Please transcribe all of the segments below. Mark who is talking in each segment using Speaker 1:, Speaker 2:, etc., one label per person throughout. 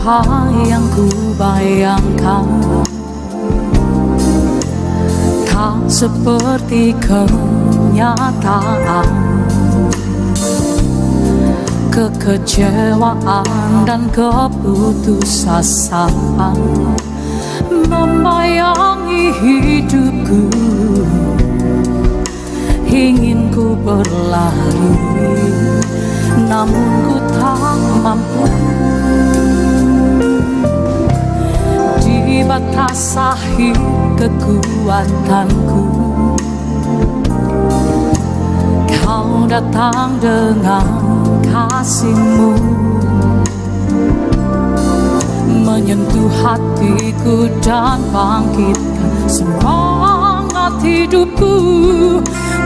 Speaker 1: apa yang ku bayangkan tak seperti kenyataan. Kekecewaan dan keputusasaan membayangi hidupku. Ingin ku berlari, namun ku tak mampu. Di batas akhir kekuatanku, Kau datang dengan kasih-Mu, menyentuh hatiku dan bangkitkan semangat hidupku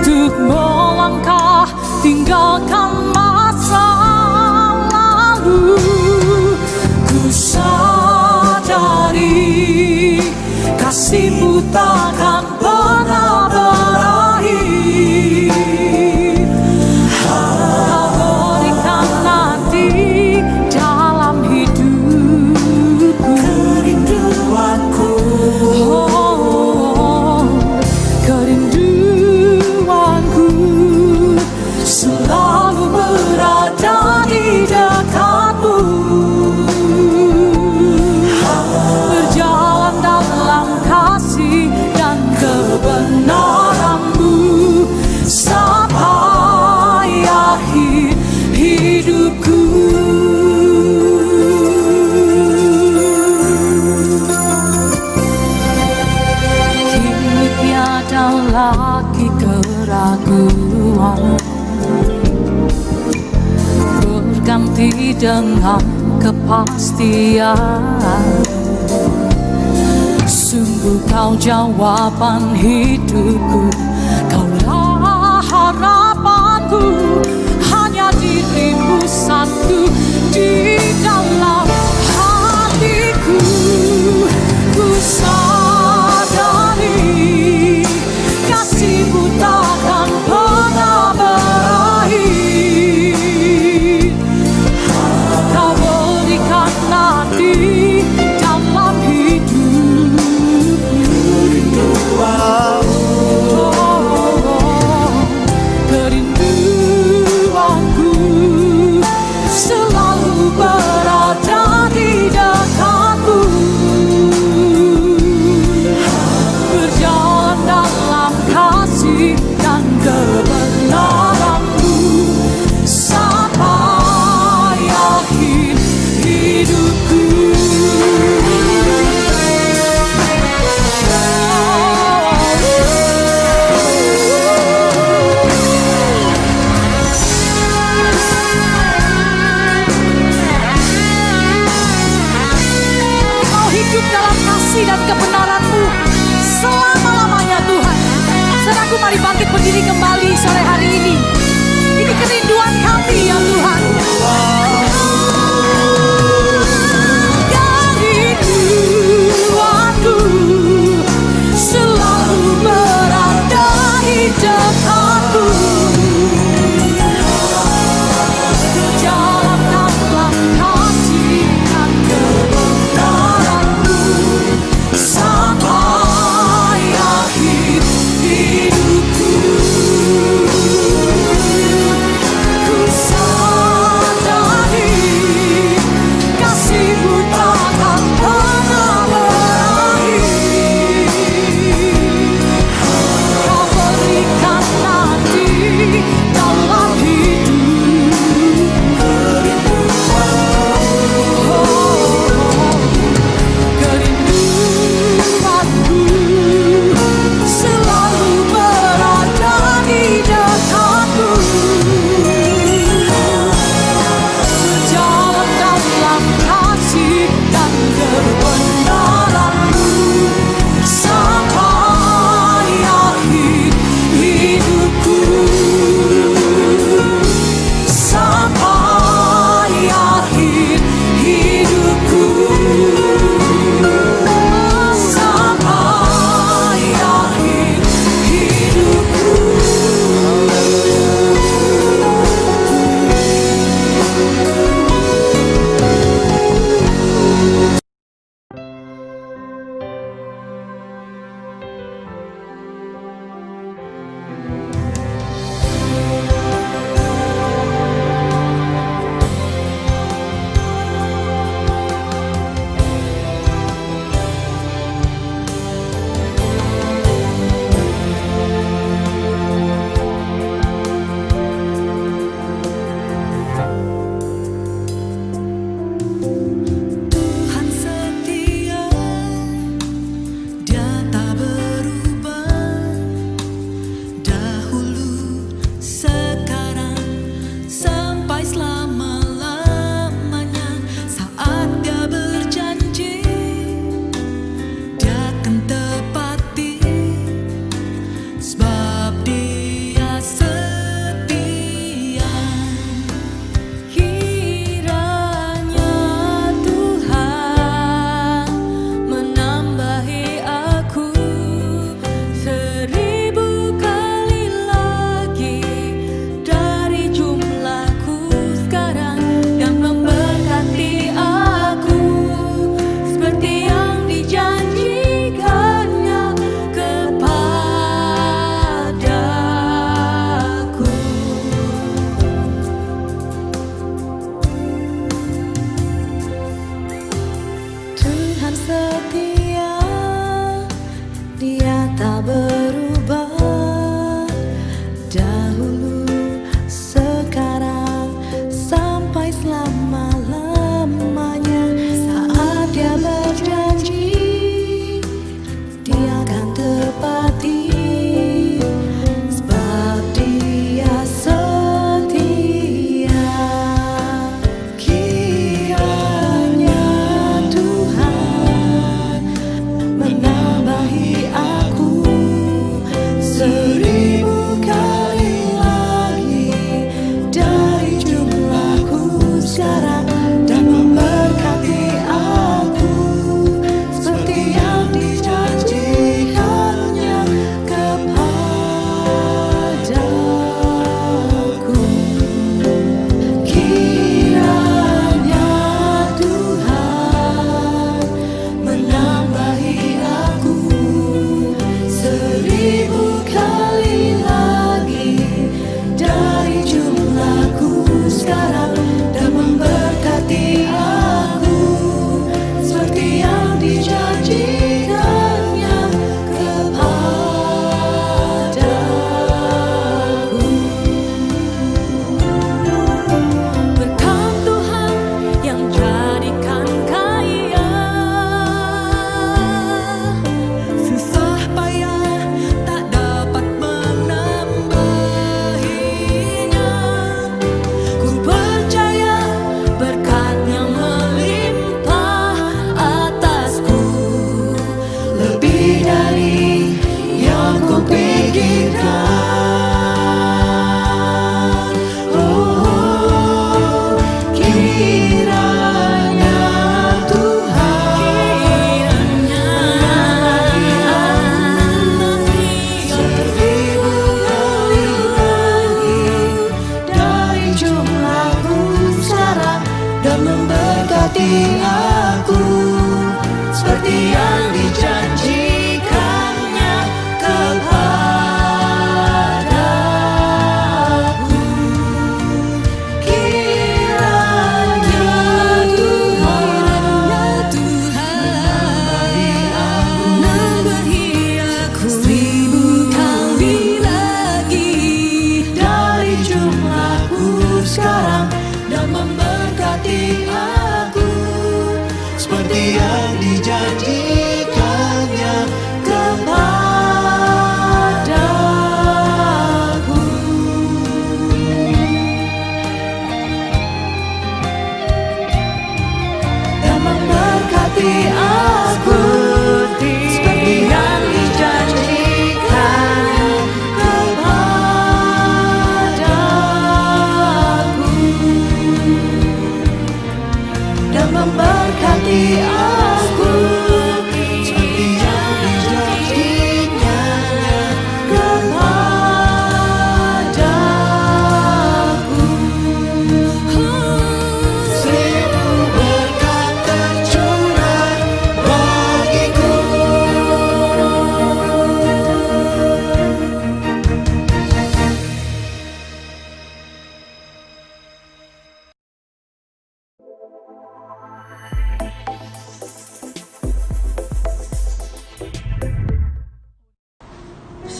Speaker 1: untuk melangkah tinggalkan masa lalu. Ku sadari kasih-Mu takkan pernah berakhir. Kau berikan nanti dalam hidupku kerinduanku, kerinduanku selalu berada di dekat-Mu, berjalan dalam kasih dan kebenaran-Mu sampai akhir hidupku. Kini tiada lagi keraguan, berganti dengan kepastian. Sungguh Kau jawaban hidupku, Kaulah harapanku, hanya diri-Mu satu di dalam hatiku. Ku sadari kasih-Mu takkan pernah berakhir. Kau berikan nanti dalam hidupku kerinduanku selalu berada di dekat-Mu, berjalan dalam kasih dan kebenaran-Mu sampai akhir hidupku. Mau hidup dalam kasih dan kebenaran-Mu selama-lamanya Tuhan. Saudaraku, mari bangkit berdiri kembali sore hari ini. Ini kerinduan kami ya Tuhan. Kerinduanku selalu berada di dekat-Mu, berjalan dalam kasih dan kebenaran-Mu sampai akhir hidupku. Ku sadari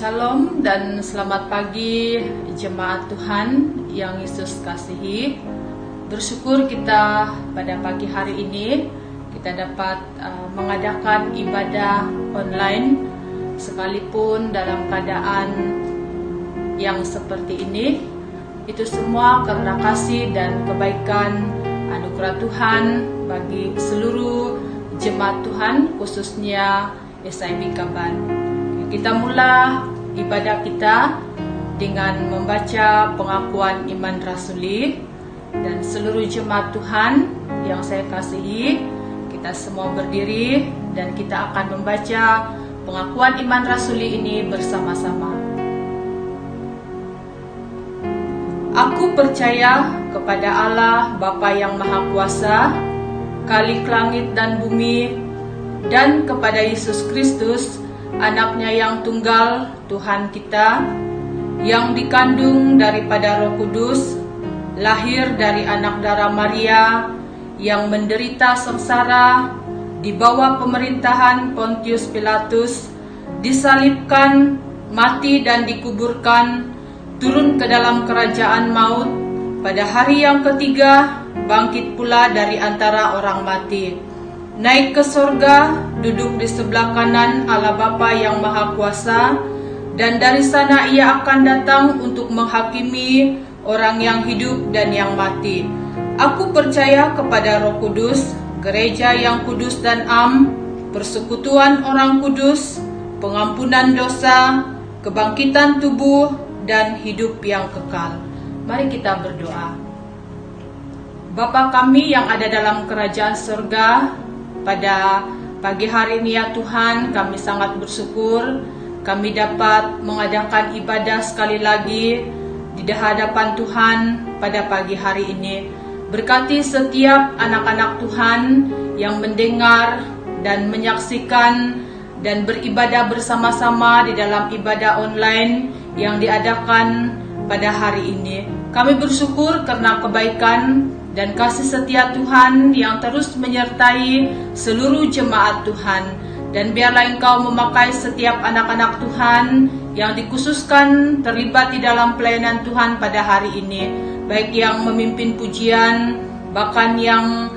Speaker 2: Shalom dan selamat pagi jemaat Tuhan yang Yesus kasihi. Bersyukur kita pada pagi hari ini kita dapat mengadakan ibadah online sekalipun dalam keadaan yang seperti ini. Itu semua karena kasih dan kebaikan anugerah Tuhan bagi seluruh jemaat Tuhan, khususnya SIB Kaban. Kita mula ibadah kita dengan membaca pengakuan iman rasuli. Dan seluruh jemaat Tuhan yang saya kasihi, kita semua berdiri dan kita akan membaca pengakuan iman rasuli ini bersama-sama. Aku percaya kepada Allah Bapa yang Maha Kuasa, Khalik langit dan bumi, dan kepada Yesus Kristus, Anaknya yang tunggal, Tuhan kita, yang dikandung daripada Roh Kudus, lahir dari anak darah Maria, yang menderita sengsara di bawah pemerintahan Pontius Pilatus, disalibkan, mati dan dikuburkan, turun ke dalam kerajaan maut, pada hari yang ketiga bangkit pula dari antara orang mati, naik ke sorga, duduk di sebelah kanan Allah Bapa yang Maha Kuasa, dan dari sana ia akan datang untuk menghakimi orang yang hidup dan yang mati. Aku percaya kepada Roh Kudus, gereja yang kudus dan am, persekutuan orang kudus, pengampunan dosa, kebangkitan tubuh, dan hidup yang kekal. Mari kita berdoa. Bapa kami yang ada dalam kerajaan surga, pada pagi hari ini ya Tuhan, kami sangat bersyukur kami dapat mengadakan ibadah sekali lagi di hadapan Tuhan pada pagi hari ini. Berkati setiap anak-anak Tuhan yang mendengar dan menyaksikan dan beribadah bersama-sama di dalam ibadah online yang diadakan pada hari ini. Kami bersyukur karena kebaikan dan kasih setia Tuhan yang terus menyertai seluruh jemaat Tuhan. Dan biarlah Engkau memakai setiap anak-anak Tuhan yang dikhususkan terlibat di dalam pelayanan Tuhan pada hari ini, baik yang memimpin pujian, bahkan yang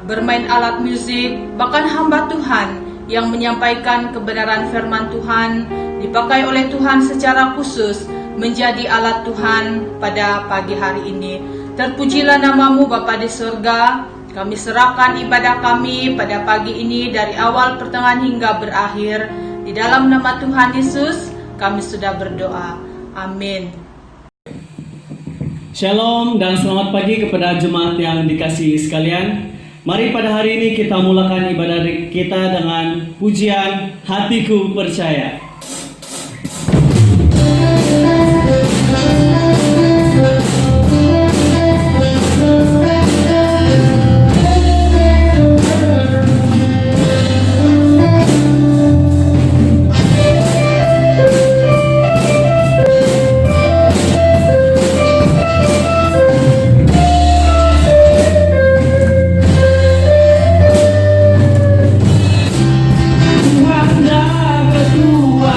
Speaker 2: bermain alat musik, bahkan hamba Tuhan yang menyampaikan kebenaran firman Tuhan, dipakai oleh Tuhan secara khusus menjadi alat Tuhan pada pagi hari ini. Terpujilah namamu Bapa di surga. Kami serahkan ibadah kami pada pagi ini dari awal, pertengahan hingga berakhir. Di dalam nama Tuhan Yesus kami sudah berdoa. Amin.
Speaker 3: Shalom dan selamat pagi kepada jemaat yang dikasihi sekalian. Mari pada hari ini kita mulakan ibadah kita dengan pujian Hatiku Percaya. Tuhan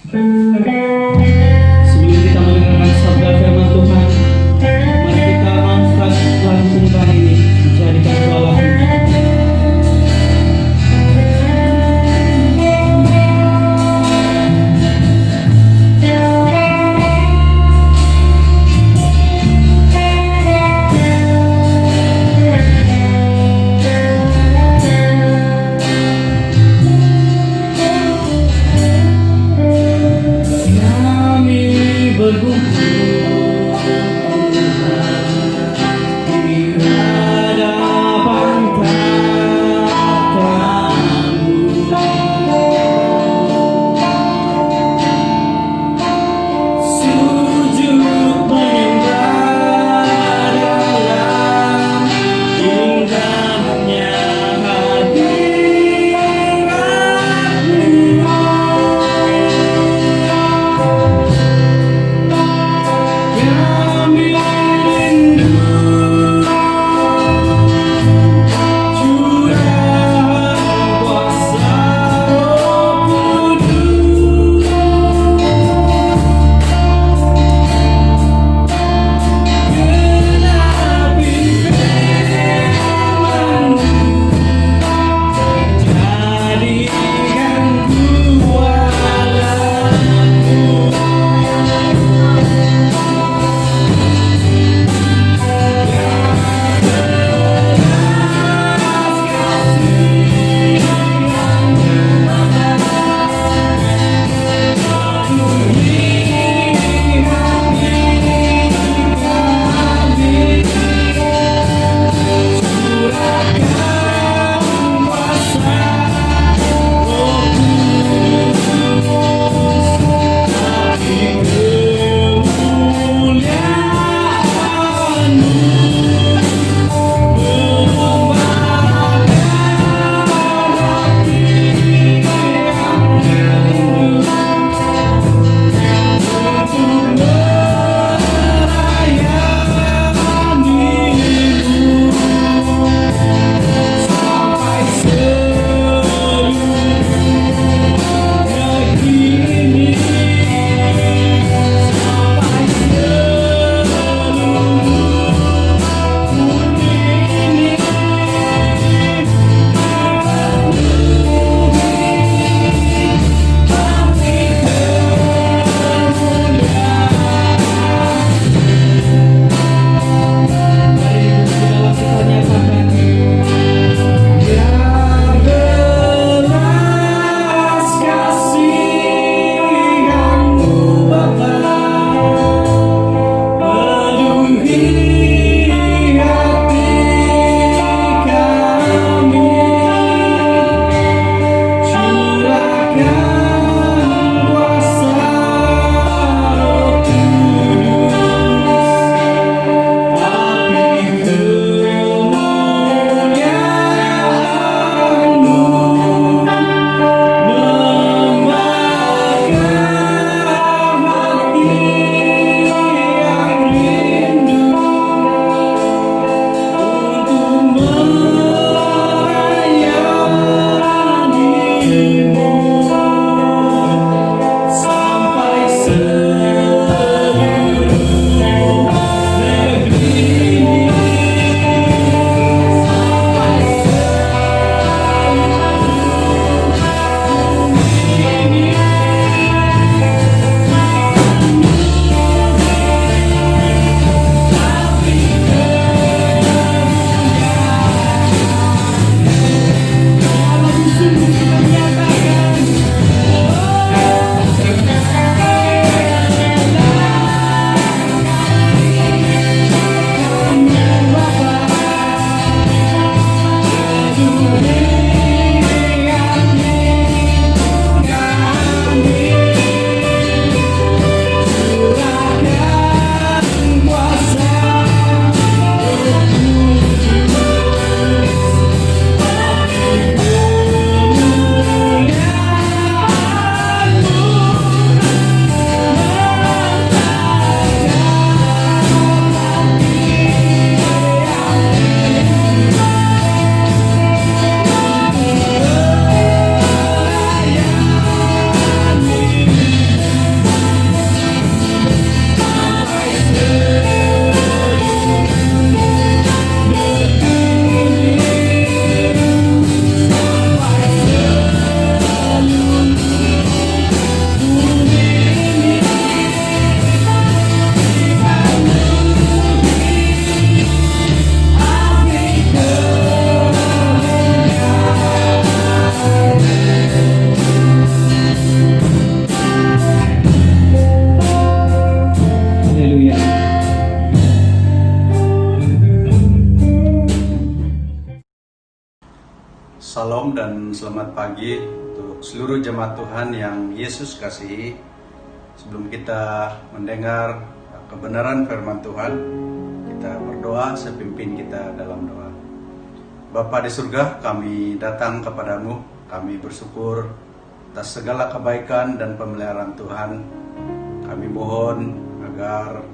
Speaker 3: Sebelum kita mendengarkan sabda firman Tuhan, mari kita angkat lagu pembukaan ini menjadikan doa lagu.
Speaker 1: Ya
Speaker 4: dan selamat pagi untuk seluruh jemaat Tuhan yang Yesus kasihi. Sebelum kita mendengar kebenaran firman Tuhan, kita berdoa, saya pimpin kita dalam doa. Bapa di surga, kami datang kepadamu, kami bersyukur atas segala kebaikan dan pemeliharaan Tuhan. Kami mohon agar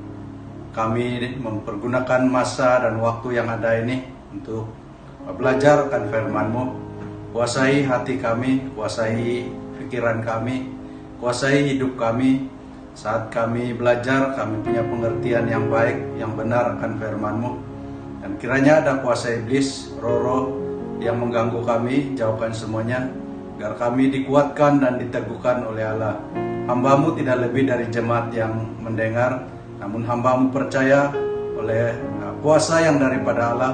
Speaker 4: kami mempergunakan masa dan waktu yang ada ini untuk belajar akan firman-Mu. Kuasai hati kami, kuasai pikiran kami, kuasai hidup kami. Saat kami belajar, kami punya pengertian yang baik, yang benar akan firman-Mu. Dan kiranya ada kuasa iblis, roh-roh yang mengganggu kami, jauhkan semuanya, agar kami dikuatkan dan diteguhkan oleh Allah. Hamba-Mu tidak lebih dari jemaat yang mendengar, namun hamba-Mu percaya oleh kuasa yang daripada Allah,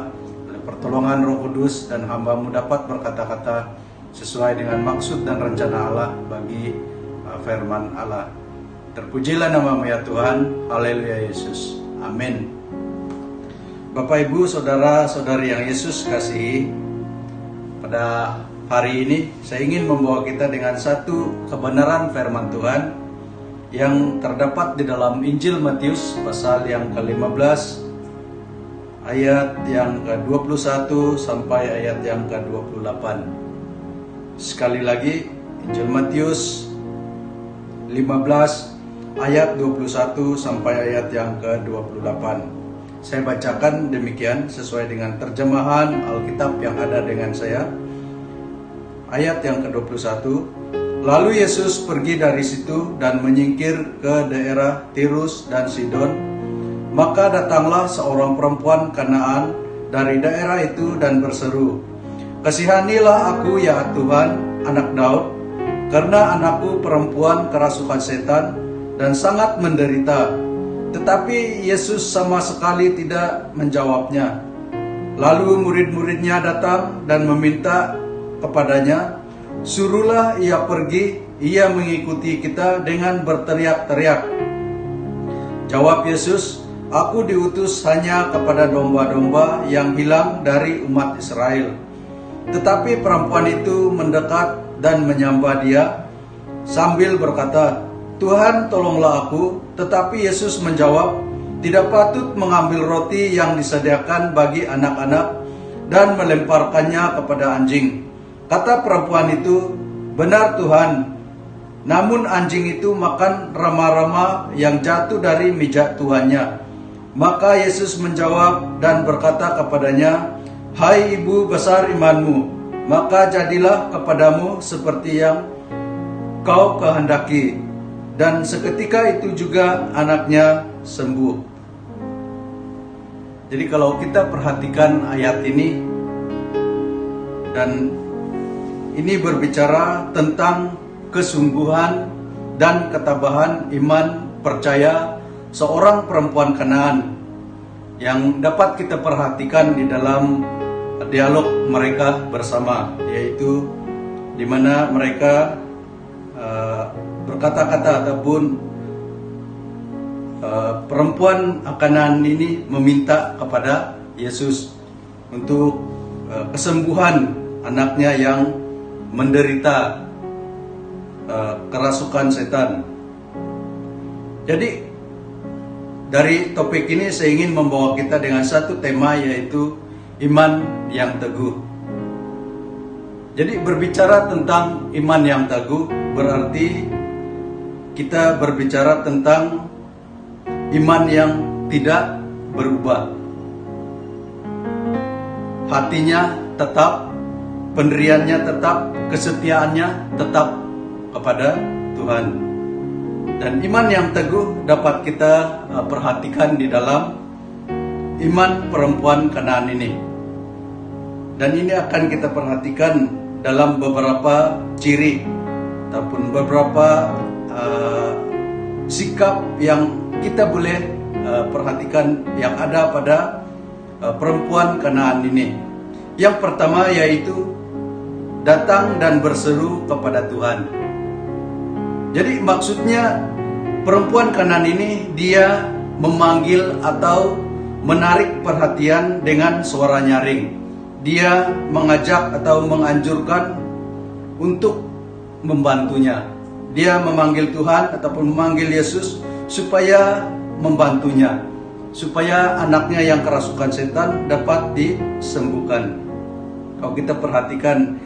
Speaker 4: pertolongan Roh Kudus, dan hamba-Mu dapat berkata-kata sesuai dengan maksud dan rencana Allah bagi firman Allah. Terpujilah nama-Mu ya Tuhan. Haleluya Yesus. Amin. Bapak Ibu, saudara-saudari yang Yesus kasihi, pada hari ini saya ingin membawa kita dengan satu kebenaran firman Tuhan yang terdapat di dalam Injil Matius pasal yang ke-15 ayat yang ke-21 sampai ayat yang ke-28. Sekali lagi, Injil Matius 15 ayat 21 sampai ayat yang ke-28. Saya bacakan demikian sesuai dengan terjemahan Alkitab yang ada dengan saya. Ayat yang ke-21. Lalu Yesus pergi dari situ dan menyingkir ke daerah Tirus dan Sidon. Maka datanglah seorang perempuan Kanaan dari daerah itu dan berseru, "Kasihanilah aku ya Tuhan, anak Daud, karena anakku perempuan kerasukan setan dan sangat menderita." Tetapi Yesus sama sekali tidak menjawabnya. Lalu murid-muridnya datang dan meminta kepadanya, "Suruhlah ia pergi, ia mengikuti kita dengan berteriak-teriak." Jawab Yesus, "Aku diutus hanya kepada domba-domba yang hilang dari umat Israel." Tetapi perempuan itu mendekat dan menyembah dia sambil berkata, "Tuhan, tolonglah aku." Tetapi Yesus menjawab, "Tidak patut mengambil roti yang disediakan bagi anak-anak dan melemparkannya kepada anjing." Kata perempuan itu, "Benar Tuhan, namun anjing itu makan rama-rama yang jatuh dari meja tuannya." Maka Yesus menjawab dan berkata kepadanya, "Hai ibu, besar imanmu, maka jadilah kepadamu seperti yang kau kehendaki." Dan seketika itu juga anaknya sembuh. Jadi kalau kita perhatikan ayat ini, dan ini berbicara tentang kesungguhan dan ketabahan iman percaya seorang perempuan Kanaan yang dapat kita perhatikan di dalam dialog mereka bersama, yaitu di mana mereka berkata-kata ataupun perempuan Kanaan ini meminta kepada Yesus untuk kesembuhan anaknya yang menderita kerasukan setan. Jadi dari topik ini saya ingin membawa kita dengan satu tema, yaitu iman yang teguh. Jadi berbicara tentang iman yang teguh berarti kita berbicara tentang iman yang tidak berubah. Hatinya tetap, pendiriannya tetap, kesetiaannya tetap kepada Tuhan. Dan iman yang teguh dapat kita perhatikan di dalam iman perempuan Kanaan ini. Dan ini akan kita perhatikan dalam beberapa ciri ataupun beberapa sikap yang kita boleh perhatikan yang ada pada perempuan Kanaan ini. Yang pertama yaitu datang dan berseru kepada Tuhan. Jadi maksudnya perempuan Kanaan ini dia memanggil atau menarik perhatian dengan suara nyaring. dia mengajak atau menganjurkan untuk membantunya. Dia memanggil Tuhan ataupun memanggil Yesus supaya membantunya, supaya anaknya yang kerasukan setan dapat disembuhkan. Kalau kita perhatikan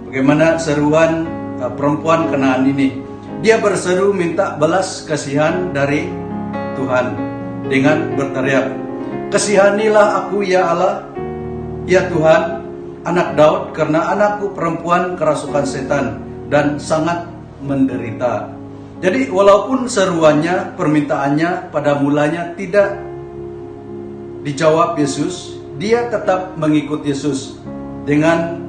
Speaker 4: bagaimana seruan perempuan Kanaan ini, dia berseru minta belas kasihan dari Tuhan dengan berteriak, "Kasihanilah aku ya Allah, ya Tuhan, anak Daud, karena anakku perempuan kerasukan setan dan sangat menderita." Jadi walaupun seruannya, permintaannya pada mulanya tidak dijawab Yesus, dia tetap mengikut Yesus dengan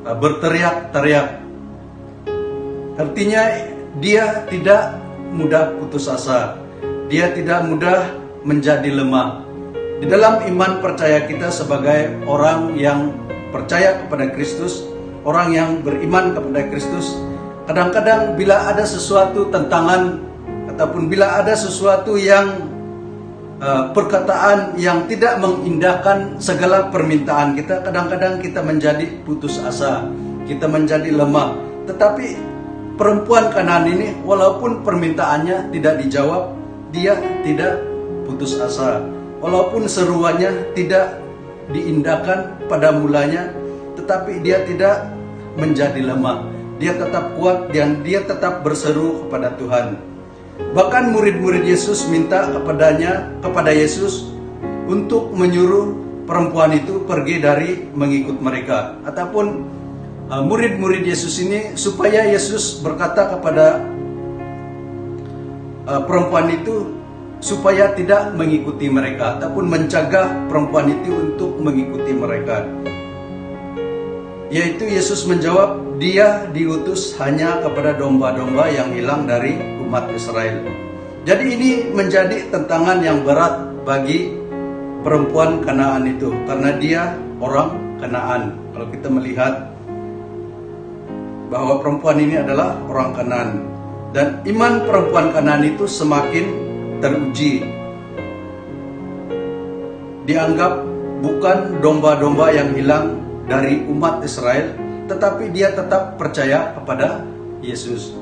Speaker 4: berteriak-teriak. Artinya dia tidak mudah putus asa, dia tidak mudah menjadi lemah. Di dalam iman percaya kita sebagai orang yang percaya kepada Kristus, orang yang beriman kepada Kristus, kadang-kadang bila ada sesuatu tantangan ataupun bila ada sesuatu yang perkataan yang tidak mengindahkan segala permintaan kita, kadang-kadang kita menjadi putus asa, kita menjadi lemah. Tetapi perempuan Kanaan ini, walaupun permintaannya tidak dijawab, dia tidak putus asa. Walaupun seruannya tidak diindahkan pada mulanya, tetapi dia tidak menjadi lemah. Dia tetap kuat dan dia tetap berseru kepada Tuhan. Bahkan murid-murid Yesus minta kepada Yesus untuk menyuruh perempuan itu pergi dari mengikut mereka. Ataupun murid-murid Yesus ini supaya Yesus berkata kepada perempuan itu supaya tidak mengikuti mereka, ataupun mencegah perempuan itu untuk mengikuti mereka. Yaitu Yesus menjawab, dia diutus hanya kepada domba-domba yang hilang dari umat Israel. Jadi ini menjadi tantangan yang berat bagi perempuan Kanaan itu, karena dia orang Kanaan. Kalau kita melihat bahwa perempuan ini adalah orang Kanaan, dan iman perempuan Kanaan itu semakin teruji. Dianggap bukan domba-domba yang hilang dari umat Israel, tetapi dia tetap percaya kepada Yesus.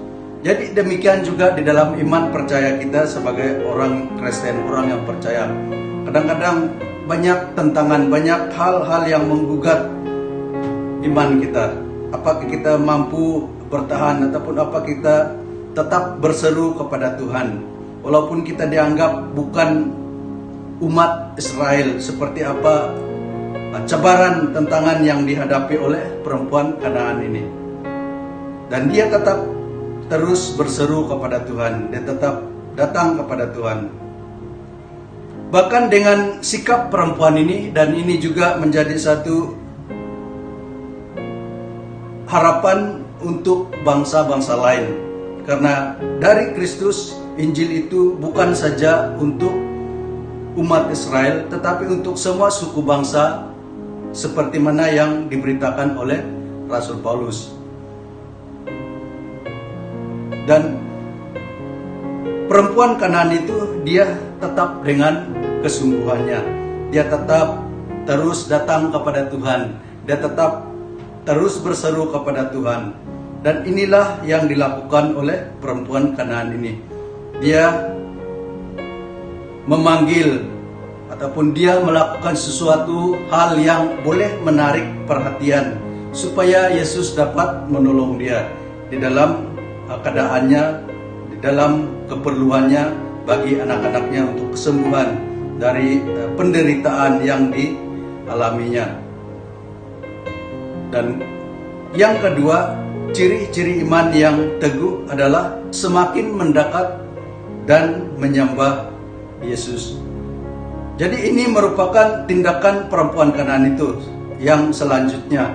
Speaker 4: Jadi demikian juga di dalam iman percaya kita sebagai orang Kristen, orang yang percaya. Kadang-kadang banyak tantangan, banyak hal-hal yang menggugat iman kita. Apakah kita mampu bertahan ataupun apa kita tetap berseru kepada Tuhan. Walaupun kita dianggap bukan umat Israel, seperti apa cabaran tantangan yang dihadapi oleh perempuan Kanaan ini. Dan dia tetap terus berseru kepada Tuhan, dia tetap datang kepada Tuhan. Bahkan dengan sikap perempuan ini, dan ini juga menjadi satu harapan untuk bangsa-bangsa lain. Karena dari Kristus, Injil itu bukan saja untuk umat Israel, tetapi untuk semua suku bangsa, seperti mana yang diberitakan oleh Rasul Paulus. Dan perempuan Kanaan itu dia tetap dengan kesungguhannya, dia tetap terus datang kepada Tuhan, dia tetap terus berseru kepada Tuhan. Dan inilah yang dilakukan oleh perempuan Kanaan ini. Dia memanggil ataupun dia melakukan sesuatu hal yang boleh menarik perhatian supaya Yesus dapat menolong dia di dalam keadaannya, di dalam keperluannya bagi anak-anaknya untuk kesembuhan dari penderitaan yang dialaminya. Dan yang kedua, ciri-ciri iman yang teguh adalah semakin mendekat dan menyembah Yesus. Jadi ini merupakan tindakan perempuan Kanaan itu yang selanjutnya.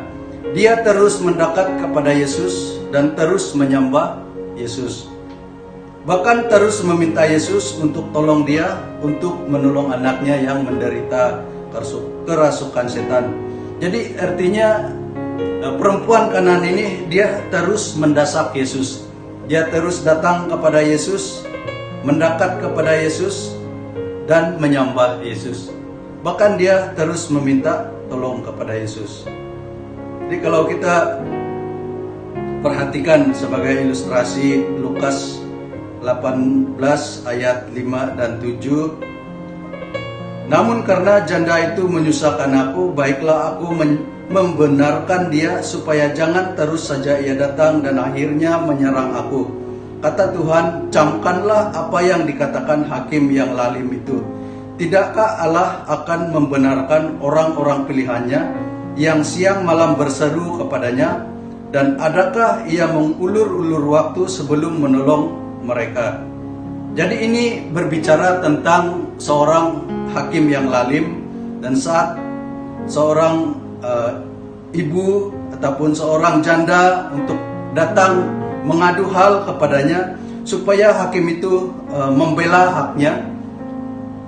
Speaker 4: Dia terus mendekat kepada Yesus dan terus menyembah Yesus. Bahkan terus meminta Yesus untuk tolong dia untuk menolong anaknya yang menderita kerasukan setan. Jadi artinya perempuan Kanaan ini dia terus mendesak Yesus. Dia terus datang kepada Yesus, mendekat kepada Yesus dan menyembah Yesus. Bahkan dia terus meminta tolong kepada Yesus. Jadi kalau kita perhatikan sebagai ilustrasi Lukas 18 ayat 5 dan 7, namun karena janda itu menyusahkan aku, baiklah aku membenarkan dia supaya jangan terus saja ia datang dan akhirnya menyerang aku. Kata Tuhan, camkanlah apa yang dikatakan hakim yang lalim itu. Tidakkah Allah akan membenarkan orang-orang pilihannya yang siang malam berseru kepadanya? Dan adakah ia mengulur-ulur waktu sebelum menolong mereka? Jadi ini berbicara tentang seorang hakim yang lalim, dan saat seorang ibu ataupun seorang janda untuk datang mengadu hal kepadanya supaya hakim itu membela haknya.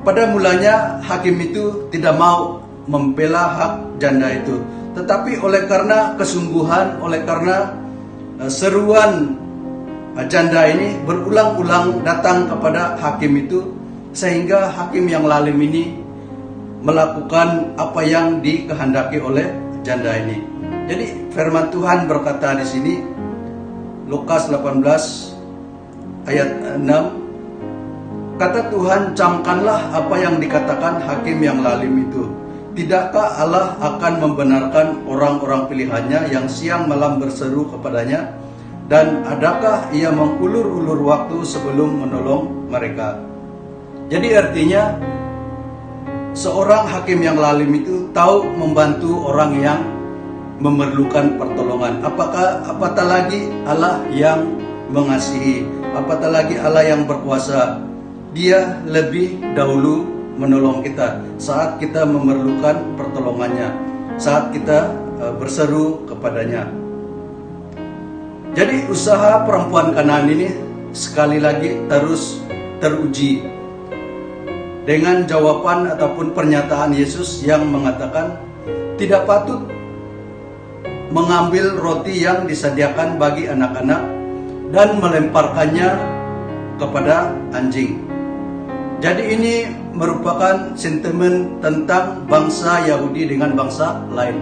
Speaker 4: Pada mulanya hakim itu tidak mau membela hak janda itu, tetapi oleh karena kesungguhan, oleh karena seruan janda ini berulang-ulang datang kepada hakim itu, sehingga hakim yang lalim ini melakukan apa yang dikehendaki oleh janda ini. Jadi firman Tuhan berkata di sini, Lukas 18 ayat 6, kata Tuhan, camkanlah apa yang dikatakan hakim yang lalim itu. Tidakkah Allah akan membenarkan orang-orang pilihannya yang siang malam berseru kepadanya? Dan adakah ia mengulur-ulur waktu sebelum menolong mereka? Jadi artinya seorang hakim yang lalim itu tahu membantu orang yang memerlukan pertolongan. Apatah lagi Allah yang mengasihi, apatah lagi Allah yang berkuasa. Dia lebih dahulu menolong kita saat kita memerlukan pertolongannya, saat kita berseru kepadanya. Jadi usaha perempuan Kanaan ini sekali lagi terus teruji dengan jawaban ataupun pernyataan Yesus yang mengatakan tidak patut mengambil roti yang disediakan bagi anak-anak dan melemparkannya kepada anjing. Jadi ini merupakan sentimen tentang bangsa Yahudi dengan bangsa lain.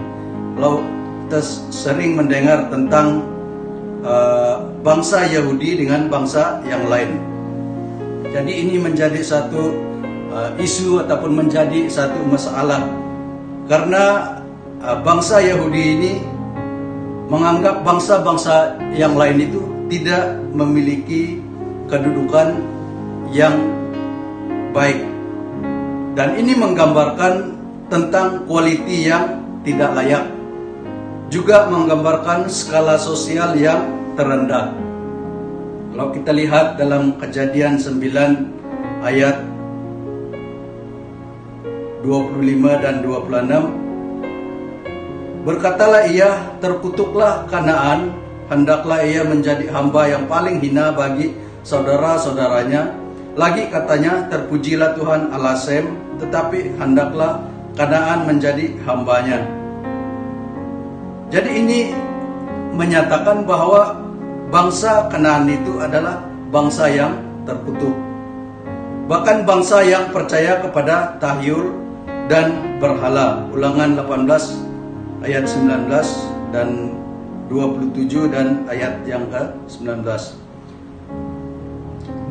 Speaker 4: Kalau kita sering mendengar tentang bangsa Yahudi dengan bangsa yang lain. Jadi ini menjadi satu isu ataupun menjadi satu masalah, karena bangsa Yahudi ini menganggap bangsa-bangsa yang lain itu tidak memiliki kedudukan yang baik, dan ini menggambarkan tentang kualiti yang tidak layak, juga menggambarkan skala sosial yang terendah. Kalau kita lihat dalam Kejadian 9 ayat 25 dan 26, berkatalah ia, terkutuklah Kanaan, hendaklah ia menjadi hamba yang paling hina bagi saudara-saudaranya. Lagi katanya, terpujilah Tuhan Allah Sem, tetapi hendaklah Kanaan menjadi hambanya. Jadi ini menyatakan bahwa bangsa Kanaan itu adalah bangsa yang terkutuk. Bahkan bangsa yang percaya kepada tahyul dan berhala. Ulangan 18 ayat 19 dan 27 dan ayat yang ke-19.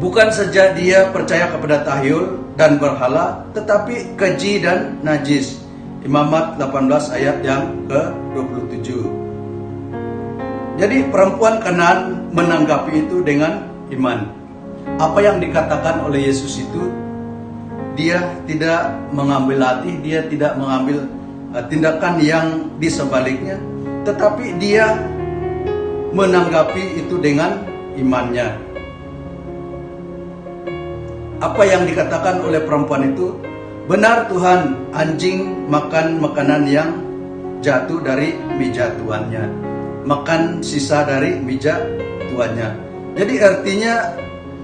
Speaker 4: Bukan saja dia percaya kepada tahyul dan berhala, tetapi keji dan najis. Imamat 18 ayat yang ke-27. Jadi perempuan Kanaan menanggapi itu dengan iman. Apa yang dikatakan oleh Yesus itu, dia tidak mengambil hati, dia tidak mengambil tindakan yang di sebaliknya, tetapi dia menanggapi itu dengan imannya. Apa yang dikatakan oleh perempuan itu, benar Tuhan, anjing makan makanan yang jatuh dari meja tuannya, makan sisa dari meja tuannya. Jadi artinya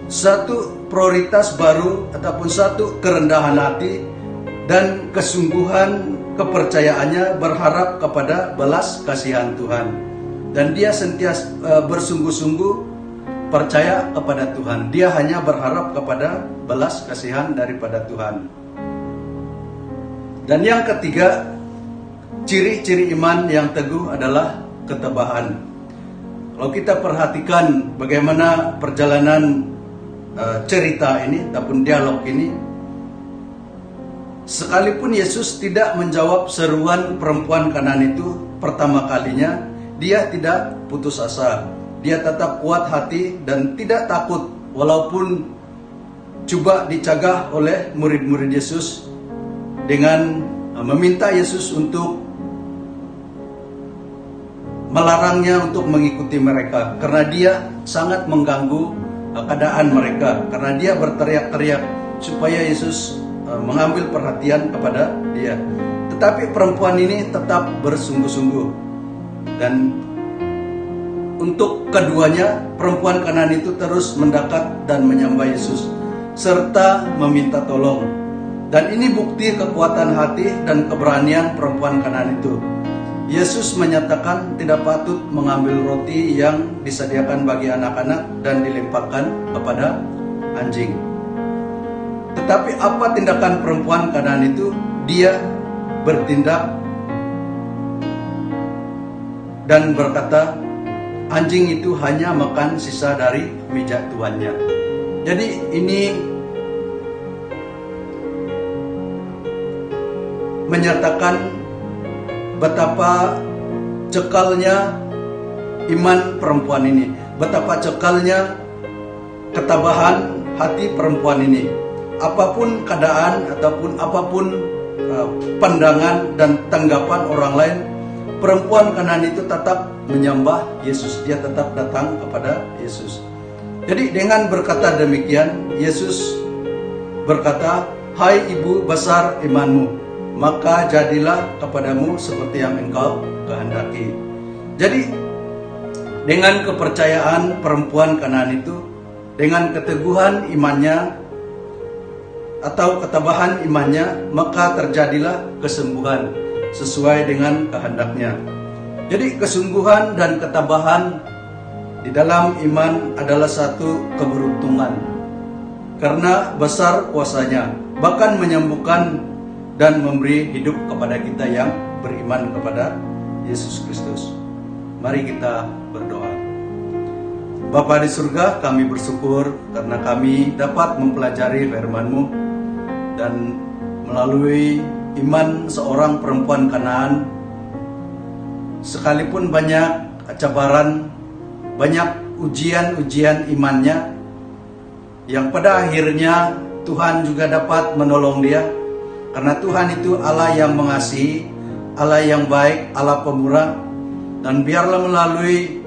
Speaker 4: satu prioritas baru ataupun satu kerendahan hati dan kesungguhan kepercayaannya berharap kepada belas kasihan Tuhan, dan dia sentiasa bersungguh-sungguh percaya kepada Tuhan. Dia hanya berharap kepada belas kasihan daripada Tuhan. Dan yang ketiga, ciri-ciri iman yang teguh adalah ketabahan. Kalau kita perhatikan bagaimana perjalanan cerita ini ataupun dialog ini, sekalipun Yesus tidak menjawab seruan perempuan Kanaan itu pertama kalinya, dia tidak putus asa. Dia tetap kuat hati dan tidak takut walaupun coba dicegah oleh murid-murid Yesus dengan meminta Yesus untuk melarangnya untuk mengikuti mereka karena dia sangat mengganggu keadaan mereka, karena dia berteriak-teriak supaya Yesus mengambil perhatian kepada dia. Tetapi perempuan ini tetap bersungguh-sungguh, dan untuk keduanya perempuan Kanaan itu terus mendekat dan menyembah Yesus serta meminta tolong. Dan ini bukti kekuatan hati dan keberanian perempuan Kanaan itu. Yesus menyatakan tidak patut mengambil roti yang disediakan bagi anak-anak dan dilemparkan kepada anjing. Tetapi apa tindakan perempuan Kanaan itu? Dia bertindak dan berkata, anjing itu hanya makan sisa dari meja tuannya. Jadi ini menyatakan betapa cekalnya iman perempuan ini, betapa cekalnya ketabahan hati perempuan ini. Apapun keadaan ataupun apapun pandangan dan tanggapan orang lain, perempuan Kanaan itu tetap menyembah Yesus. Dia tetap datang kepada Yesus. Jadi dengan berkata demikian, Yesus berkata, "Hai ibu, besar imanmu, maka jadilah kepadamu seperti yang engkau kehendaki." Jadi dengan kepercayaan perempuan Kanaan itu, dengan keteguhan imannya atau ketabahan imannya, maka terjadilah kesembuhan sesuai dengan kehendaknya. Jadi kesungguhan dan ketabahan di dalam iman adalah satu keberuntungan, karena besar kuasanya, bahkan menyembuhkan dan memberi hidup kepada kita yang beriman kepada Yesus Kristus. Mari kita berdoa. Bapa di surga, kami bersyukur karena kami dapat mempelajari firman-Mu, dan melalui iman seorang perempuan Kanaan, sekalipun banyak cabaran, banyak ujian-ujian imannya, yang pada akhirnya Tuhan juga dapat menolong dia. Karena Tuhan itu Allah yang mengasihi, Allah yang baik, Allah pemurah. Dan biarlah melalui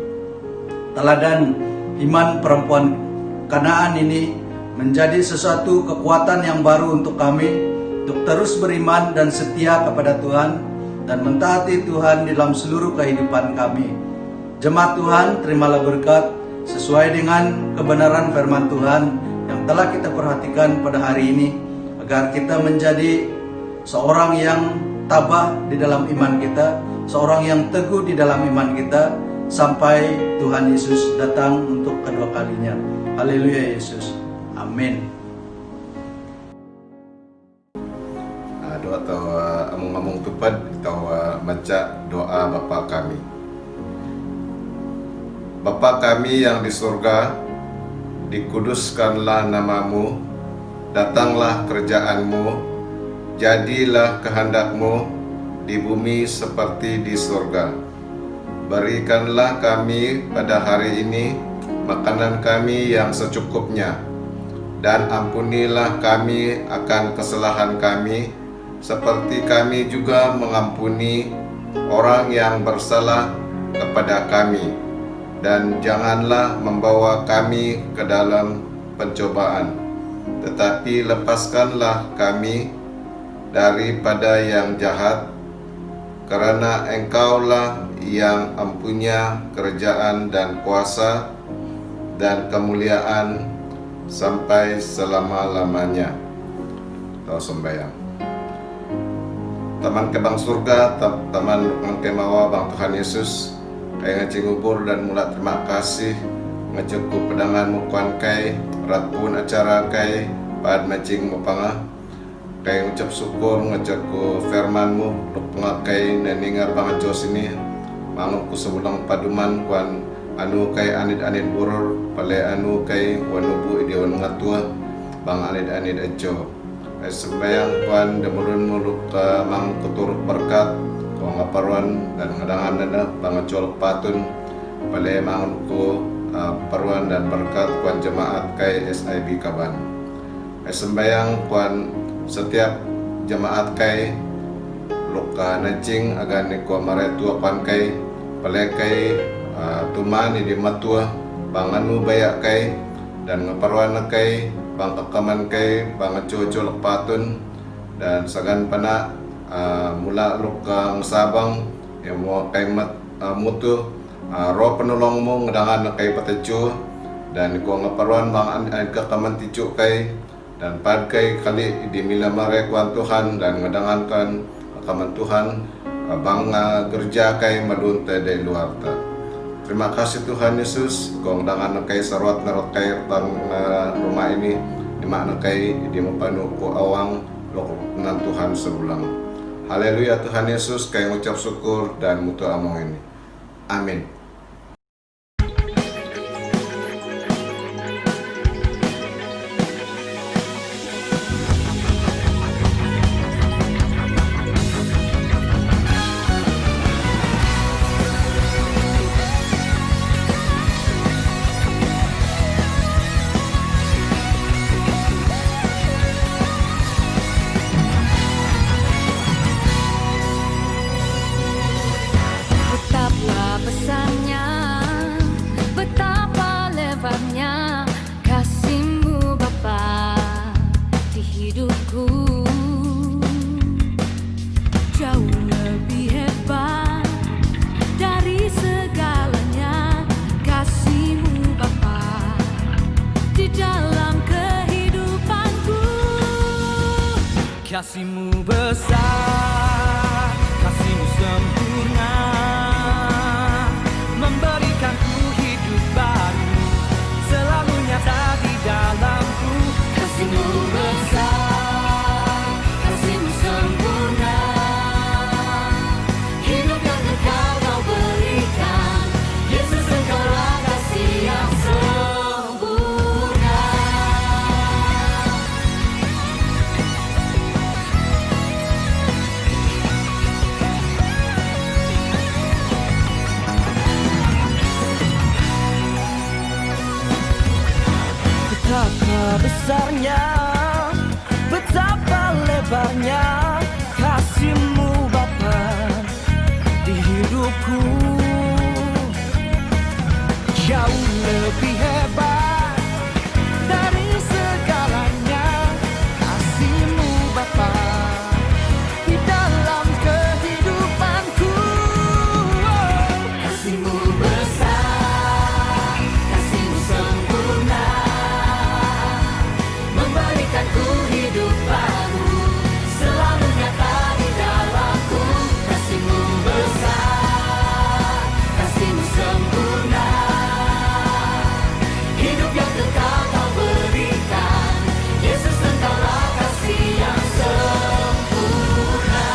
Speaker 4: teladan iman perempuan Kanaan ini menjadi sesuatu kekuatan yang baru untuk kami, untuk terus beriman dan setia kepada Tuhan dan mentaati Tuhan dalam seluruh kehidupan kami. Jemaat Tuhan, terimalah berkat sesuai dengan kebenaran firman Tuhan yang telah kita perhatikan pada hari ini, agar kita menjadi seorang yang tabah di dalam iman kita, seorang yang teguh di dalam iman kita, sampai Tuhan Yesus datang untuk kedua kalinya. Haleluya Yesus. Amin.
Speaker 5: Doa atau amung-amung tupad atau baca doa Bapa kami. Bapa kami yang di surga, dikuduskanlah namamu, datanglah kerajaan-Mu, jadilah kehendak-Mu di bumi seperti di surga. Berikanlah kami pada hari ini makanan kami yang secukupnya, dan ampunilah kami akan kesalahan kami, seperti kami juga mengampuni orang yang bersalah kepada kami. Dan janganlah membawa kami ke dalam pencobaan, tetapi lepaskanlah kami daripada yang jahat, karena Engkaulah yang mempunyai kerajaan dan kuasa dan kemuliaan sampai selama-lamanya. Kita sembahyang. Taman kebang surga, taman kemawa bang Tuhan Yesus, kaya ngacing ubur dan mula terima kasih ngacukup pedangan mukuan kai, rat pun acara kai, pad macing mupanga. kay ngucap syukur ngajak ko firman-Mu luk pengakai naningar banget Jos ini mangun ko sa bulang paduman kuan anu kay anid-anid burur pale anu kay wanubu idiwan ngatua bang anid-anid ajo ay sembayang kuan demurun muluk mang kuturut berkat ko ngaparuan dan ngadangan dana bang colok patun pale mangun ko paruan dan berkat kuan jemaat kay SIB Kaban. Sembayang kuan setiap jemaat kay luka najing agan ni ko maretua kuan kay pale kay tuman di matua bang anu bayak kay dan ngaparuan na kay bang kakaman kay bang colok patun dan sagan pana mula luka sabang yang mo kay mutu roh penolong mo ngadangan na kay patecu dan ko ngaparuan bang kakaman ticu kay dan pad kay kali di mila mare kuan Tuhan dan ngadangan kan kaman Tuhan bang gerja kay madunte dari luar ta. Terima kasih Tuhan Yesus ko ngadangan na kay sarwat narot kay tang rumah ini di mana kay di mapanu ko awang lokunan Tuhan sebulang. Haleluya Tuhan Yesus kay ngucap syukur dan mutu among ini. Amin.
Speaker 6: Betapa besarnya, betapa lebarnya kasih-Mu Bapa di hidupku. Jauh lebih hebat dari segalanya kasih-Mu Bapa di dalam kehidupanku.
Speaker 7: Kasih-Mu besar, kasih-Mu sempurna, memberikanku hidup baru, selalu nyata di dalamku.
Speaker 6: Kasih-Mu besar, kasih-Mu sempurna, hidup yang kekal Kau berikan. Yesus, Engkaulah kasih yang sempurna.
Speaker 7: Betapa besarnya, betapa lebarnya kasih-Mu Bapa di hidupku. Jauh lebih hebat dari segalanya kasih-Mu Bapa di dalam kehidupanku.
Speaker 6: Kasih-Mu besar, kasih-Mu sempurna, memberikanku hidup baru, selalu nyata di dalamku. Kasih-Mu besar, kasih-Mu sempurna, hidup yang kekal Kau berikan. Yesus, Engkaulah kasih yang sempurna.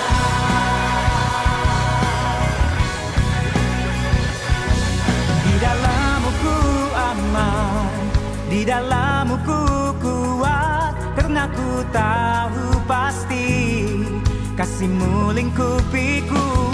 Speaker 7: Di dalam-Mu ku aman, di dalam-Mu ku kuat, karena ku tahu pasti kasih-Mu lingkupiku.